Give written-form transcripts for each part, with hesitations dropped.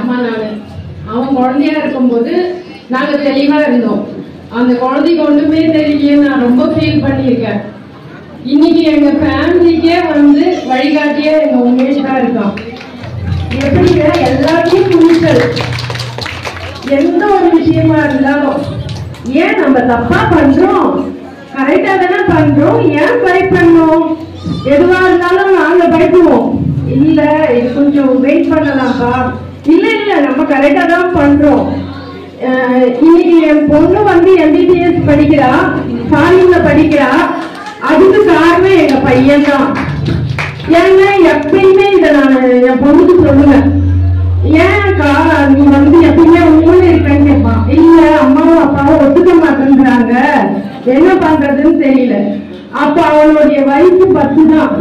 அம்மா நானு. அவன் குழந்தையா இருக்கும்போது நாங்க தெளிவா இருந்தோம். அந்த குழந்தைக்கு ஒண்ணுமே தெரியலையே நான் ரொம்ப ஃபீல் பண்ணியிருக்கேன். இன்னைக்கு எங்க ஃபேமிலிக்கே வந்து வழிகாட்டியே எங்க உமேஷ் தான் இருக்கான். எப்படிங்க எல்லாத்தையும் துணிச்சல், எந்த ஒரு விஷயமா இருந்தாலும் ஏன் நம்ம தப்பா பண்றோம், கரெக்டா தானே பண்றோம், ஏன் பயப்படணும்? எதுவா இருந்தாலும் நாங்க பயப்படுவோம். இல்ல இது கொஞ்சம் வெயிட் பண்ணலாம்ப்பா, இல்ல இல்ல நம்ம கரெக்டா தான் பண்றோம். இன்னைக்கு என் பொண்ணு வந்து MBBS படிக்கிறா, ஃபாரின்ல படிக்கிறா. அதுக்கு காரணம் எங்க பையன் தான். ஏன்னா எப்பயுமே இதை நான் என் பொண்ணுக்கு சொல்லுவேன். ஏன்க்கா நீ வந்து எப்பயுமே உண்மையில இருக்கேன்னு கேட்பான். இல்ல அம்மாவும் அப்பாவும் ஒத்துக்க மாட்டேங்கிறாங்க, என்ன பண்றதுன்னு தெரியல. அப்ப அவனுடைய வயசு 10 தான்.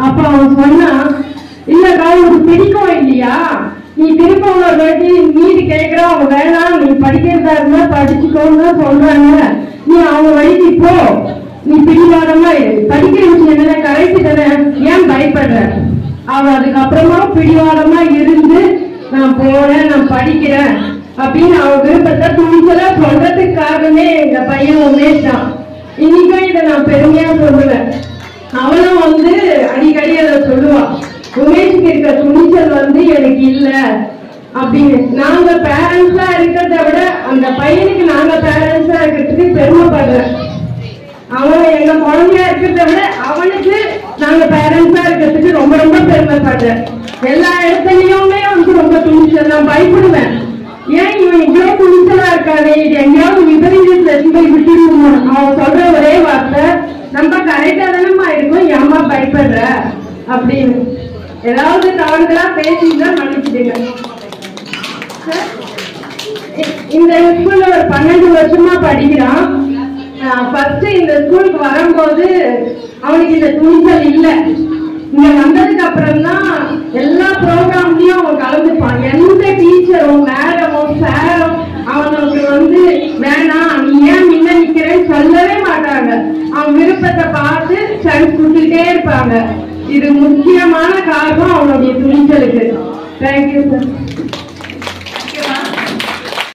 அப்ப அவன் சொன்னா, இல்லக்கா உனக்கு பிடிக்கும் இல்லையா, நீ திரும்ப ஒரு வாட்டி மீதி கேட்கிற, அவங்க வேணாம் நீ படிக்கிறதா இருந்தா படிச்சுக்கோன்னு சொல்றாங்க, நீ அவங்க வயசு போ, நீ பிடிவாதமா படிக்கிற விஷயம் என்ன கரெக்ட் தானே, ஏன் பயப்படுற? அவன் அதுக்கப்புறமா பிடிவாதமா இருந்து நான் போறேன் நான் படிக்கிறேன் அப்படின்னு அவன் விருப்பத்தை துணிச்சலா சொல்றதுக்காகவே எங்க பையன் உமேஷ் தான். இன்னைக்கும் இதை நான் பெருமையா சொல்லுவேன். அவளும் வந்து அடிக்கடி அதை சொல்லுவான், உமேஷுக்கு இருக்க துணிச்சல் வந்து எனக்கு இல்ல அப்படின்னு. நாங்க பேரண்ட்ஸா இருக்கிறத விட அந்த பையனுக்கு நாங்க பேரண்ட்ஸா இருக்கிறதுக்கு பெருமைப்படுறேன். அவன் எங்க குழந்தையா இருக்கிறத விட அவனுக்கு நாங்க பேரண்ட்ஸா இருக்கிறதுக்கு ரொம்ப ரொம்ப பெருமைப்படுறேன். எல்லா இடத்துலயுமே வந்து ரொம்ப துணிச்சல். நான் பயப்படுவேன், ஏன் இவன் இவ்வளவு துணிச்சலா இருக்காரு, இது எங்கேயாவது விபரீதத்துல போய் விட்டுடுவோம். அவன் சொல்ற ஒரே வார்த்தை, நம்ம கரெக்டா தானம்மா இருக்கும், ஏம்மா பயப்படுற அப்படின்னு. ஏதாவது தவறுதலா பேசிதான் மன்னிச்சுடுங்க. இந்த ஸ்கூல்ல ஒரு 12 வருஷமா படிக்கிறான். ஃபர்ஸ்ட் இந்த ஸ்கூலுக்கு வரும்போது அவனுக்கு இந்த துணிச்சல் இல்லை. இங்க வந்ததுக்கு அப்புறம் தான் எல்லா ப்ரோக்ராம்லயும் அவன் கலந்துப்பான். எந்த டீச்சரும் மேடமும் சாரும் அவனுக்கு வந்து வேணாம் நீ ஏன் முன்ன நிக்கிறேன்னு சொல்லவே மாட்டாங்க. அவன் விருப்பத்தை பார்த்து சான்ஸ் கொடுத்துட்டே இருப்பாங்க. இது முக்கியமான காரணம் அவனுடைய துணிச்சலுக்கு. Thank you sir.